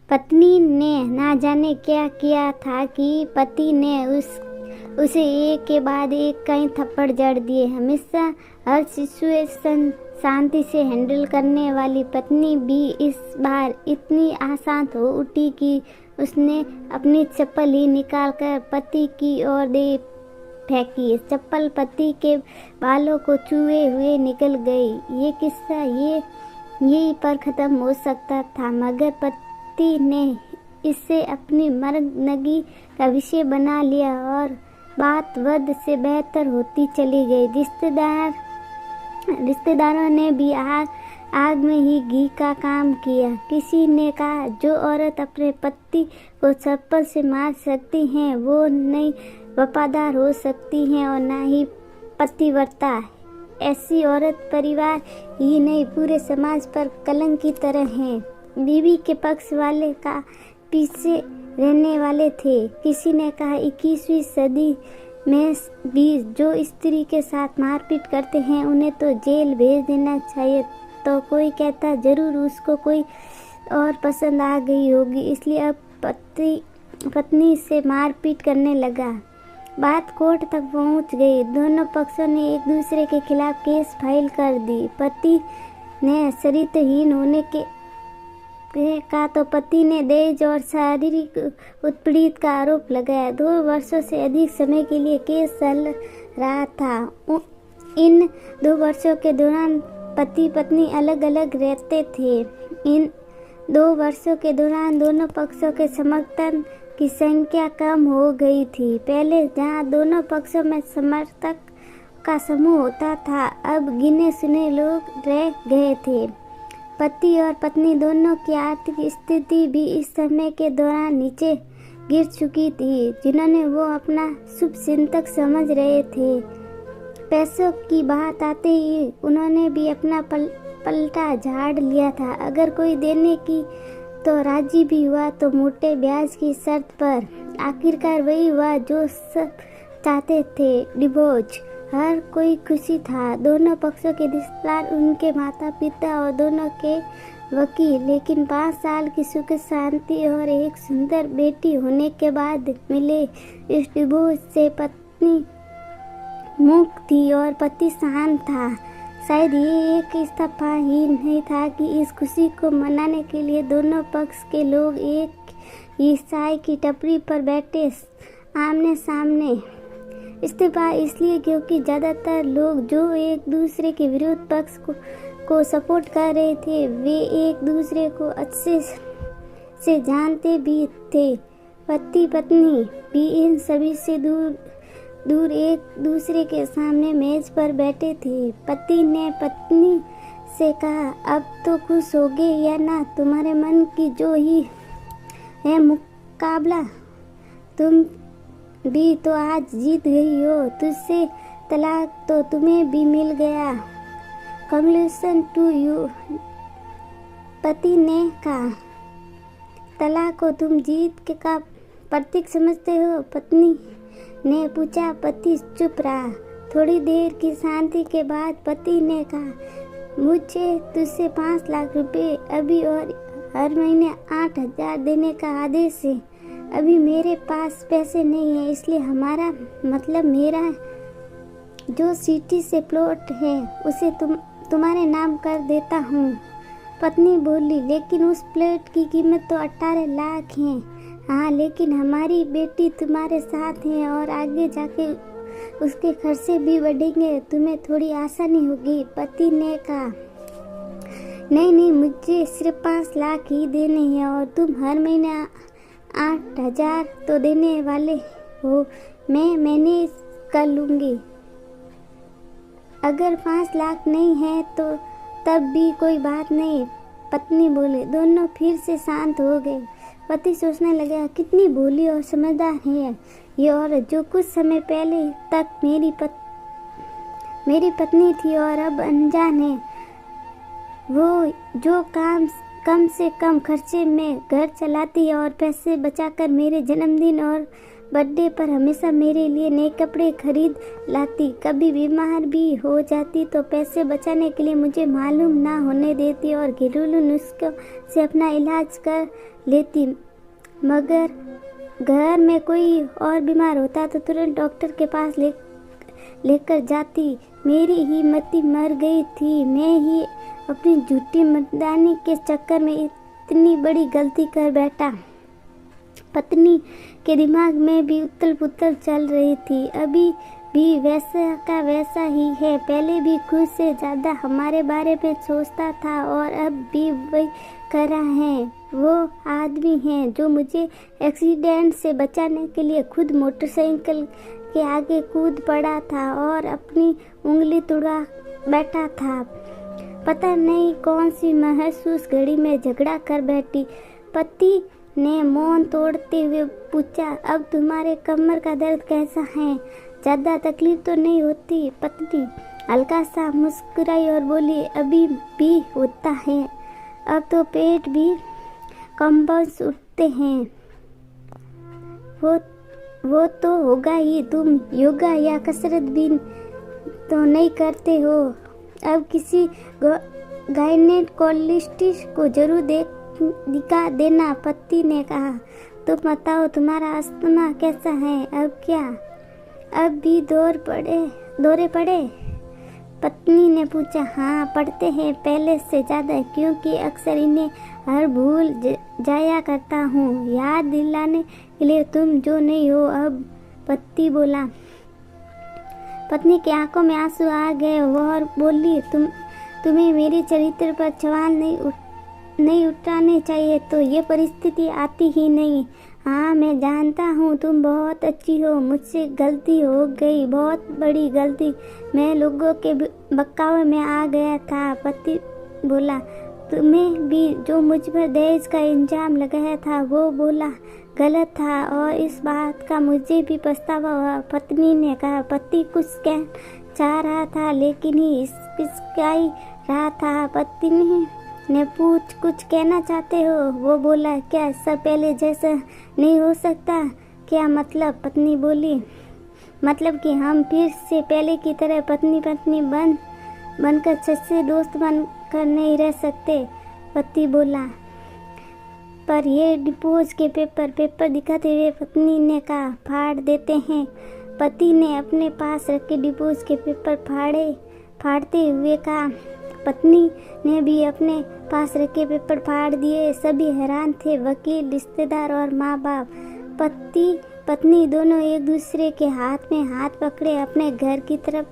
पत्नी ने ना जाने क्या किया था कि पति ने उसे एक के बाद एक कई थप्पड़ जड़ दिए। हमेशा हर सिचुएशन शांति से हैंडल करने वाली पत्नी भी इस बार इतनी आसान हो उठी कि उसने अपनी चप्पल ही निकालकर पति की ओर दे फेंकी। चप्पल पति के बालों को छुए हुए निकल गई। ये किस्सा यहीं पर ख़त्म हो सकता था, मगर पति ने इसे अपनी मर्दनगी का विषय बना लिया और बात वध से बेहतर होती चली गई। रिश्तेदारों ने भी आग में ही घी का काम किया। किसी ने कहा, जो औरत अपने पति को चप्पल से मार सकती हैं वो नहीं वफादार हो सकती हैं और ना ही पतिव्रता। ऐसी औरत परिवार ही नहीं पूरे समाज पर कलंक की तरह है। बीवी के पक्ष वाले का पीछे रहने वाले थे। किसी ने कहा, 21वीं सदी में भी जो स्त्री के साथ मारपीट करते हैं उन्हें तो जेल भेज देना चाहिए। तो कोई कहता, जरूर उसको कोई और पसंद आ गई होगी इसलिए अब पत्नी से मारपीट करने लगा। बात कोर्ट तक पहुंच गई। दोनों पक्षों ने एक दूसरे के खिलाफ केस फाइल कर दी। पति ने चरित्रहीन होने के का तो पति ने दहेज और शारीरिक उत्पीड़न का आरोप लगाया। 2 वर्षों से अधिक समय के लिए केस चल रहा था। इन 2 वर्षों के दौरान पति पत्नी अलग अलग रहते थे। इन 2 वर्षों के दौरान दोनों पक्षों के समर्थन की संख्या कम हो गई थी। पहले जहां दोनों पक्षों में समर्थक का समूह होता था, अब गिने चुने लोग रह गए थे। पति और पत्नी दोनों की आर्थिक स्थिति भी इस समय के दौरान नीचे गिर चुकी थी, जिन्होंने वो अपना शुभ चिंतक समझ रहे थे। पैसों की बात आते ही उन्होंने भी अपना पलटा झाड़ लिया था। अगर कोई देने की तो राजी भी हुआ तो मोटे ब्याज की शर्त पर। आखिरकार वही हुआ जो सब चाहते थे, डिवोर्स। हर कोई खुशी था, दोनों पक्षों के रिश्तेदार, उनके माता पिता और दोनों के वकील। लेकिन 5 साल की सुख शांति और एक सुंदर बेटी होने के बाद मिले इस डिवोर्स से पत्नी मुक्त थी और पति शांत था। शायद ये एक इस्तीफा ही नहीं था कि इस खुशी को मनाने के लिए दोनों पक्ष के लोग एक ही चाय की टपरी पर बैठे आमने सामने। इस्तीफा इसलिए क्योंकि ज़्यादातर लोग जो एक दूसरे के विरोध पक्ष को सपोर्ट कर रहे थे वे एक दूसरे को अच्छे से जानते भी थे। पति पत्नी भी इन सभी से दूर एक दूसरे के सामने मेज पर बैठे थे। पति ने पत्नी से कहा, अब तो खुश होगे या ना? तुम्हारे मन की जो ही है मुकाबला तुम भी तो आज जीत गई हो। तुझसे तलाक तो तुम्हें भी मिल गया। कंग्रेचुलेशन टू यू, पति ने कहा। तलाक को तुम जीत के का प्रतीक समझते हो? पत्नी ने पूछा। पति चुप रहा। थोड़ी देर की शांति के बाद पति ने कहा, मुझे तुझसे 5 लाख रुपए अभी और हर महीने 8,000 देने का आदेश है। अभी मेरे पास पैसे नहीं है, इसलिए हमारा मतलब मेरा जो सिटी से प्लॉट है उसे तुम्हारे नाम कर देता हूँ। पत्नी बोली, लेकिन उस प्लॉट की कीमत तो 18 लाख है। हाँ, लेकिन हमारी बेटी तुम्हारे साथ है और आगे जाके उसके खर्चे भी बढ़ेंगे, तुम्हें थोड़ी आसानी होगी। पति ने कहा, नहीं, मुझे सिर्फ 5 लाख ही देने हैं और तुम हर महीने 8,000 तो देने वाले हो। मैं मैनेज कर लूँगी। अगर 5 लाख नहीं है तो तब भी कोई बात नहीं, पत्नी बोली। दोनों फिर से शांत हो गए। पति सोचने लगा, कितनी भोली और समझदार है ये औरत, जो कुछ समय पहले तक मेरी पत्नी थी और अब अनजान है। वो जो कम से कम खर्चे में घर चलाती है और पैसे बचाकर मेरे जन्मदिन और बर्थडे पर हमेशा मेरे लिए नए कपड़े खरीद लाती। कभी बीमार भी हो जाती तो पैसे बचाने के लिए मुझे मालूम ना होने देती और घरेलू नुस्खों से अपना इलाज कर लेती। मगर घर में कोई और बीमार होता तो तुरंत डॉक्टर के पास लेकर जाती। मेरी ही मति मर गई थी। मैं ही अपनी झूठी मतदानी के चक्कर में इतनी बड़ी गलती कर बैठा। पत्नी के दिमाग में भी उथल पुथल चल रही थी। अभी भी वैसा का वैसा ही है। पहले भी खुद से ज़्यादा हमारे बारे में सोचता था और अब भी वही कर रहा है। वो आदमी है जो मुझे एक्सीडेंट से बचाने के लिए खुद मोटरसाइकिल के आगे कूद पड़ा था और अपनी उंगली तुड़ा बैठा था। पता नहीं कौन सी महसूस घड़ी में झगड़ा कर बैठी। पति ने मौन तोड़ते हुए पूछा, अब तुम्हारे कमर का दर्द कैसा है? ज़्यादा तकलीफ तो नहीं होती? पत्नी हल्का सा मुस्कुराई और बोली, अभी भी होता है। अब तो पेट भी कंपल्स उठते हैं। वो तो होगा ही। तुम योगा या कसरत भी तो नहीं करते हो। अब किसी गायनेकोलॉजिस्ट को जरूर दिखा देना। पति ने कहा, तुम बताओ तुम्हारा अस्थमा कैसा है? अब क्या अब भी दौरे पड़े? पत्नी ने पूछा। हाँ पढ़ते हैं, पहले से ज़्यादा, क्योंकि अक्सर इन्हें हर भूल जाया करता हूँ। याद दिलाने के लिए तुम जो नहीं हो अब। पति बोला। पत्नी की आंखों में आंसू आ गए। वह बोली, तुम्हें मेरे चरित्र पर सवाल नहीं उठाने चाहिए तो ये परिस्थिति आती ही नहीं। हाँ मैं जानता हूँ तुम बहुत अच्छी हो। मुझसे गलती हो गई, बहुत बड़ी गलती। मैं लोगों के बहकावे में आ गया था। पति बोला। तुम्हें भी जो मुझ पर दहेज का इल्जाम लगाया था वो बोला गलत था और इस बात का मुझे भी पछतावा हुआ। पत्नी ने कहा। पति कुछ कह चाह रहा था लेकिन ही हिचकिचाई रहा था। पत्नी ने पूछ, कुछ कहना चाहते हो? वो बोला, क्या सब पहले जैसा नहीं हो सकता? क्या मतलब? पत्नी बोली, मतलब कि हम फिर से पहले की तरह पत्नी बनकर सच्चे दोस्त बनकर नहीं रह सकते। पति बोला। पर ये डिवोर्स के पेपर दिखाते हुए पत्नी ने कहा, फाड़ देते हैं। पति ने अपने पास रखे डिवोर्स के पेपर फाड़ते हुए कहा। पत्नी ने भी अपने पास रखे पेपर फाड़ दिए। सभी हैरान थे, वकील, रिश्तेदार और माँ बाप। पति पत्नी दोनों एक दूसरे के हाथ में हाथ पकड़े अपने घर की तरफ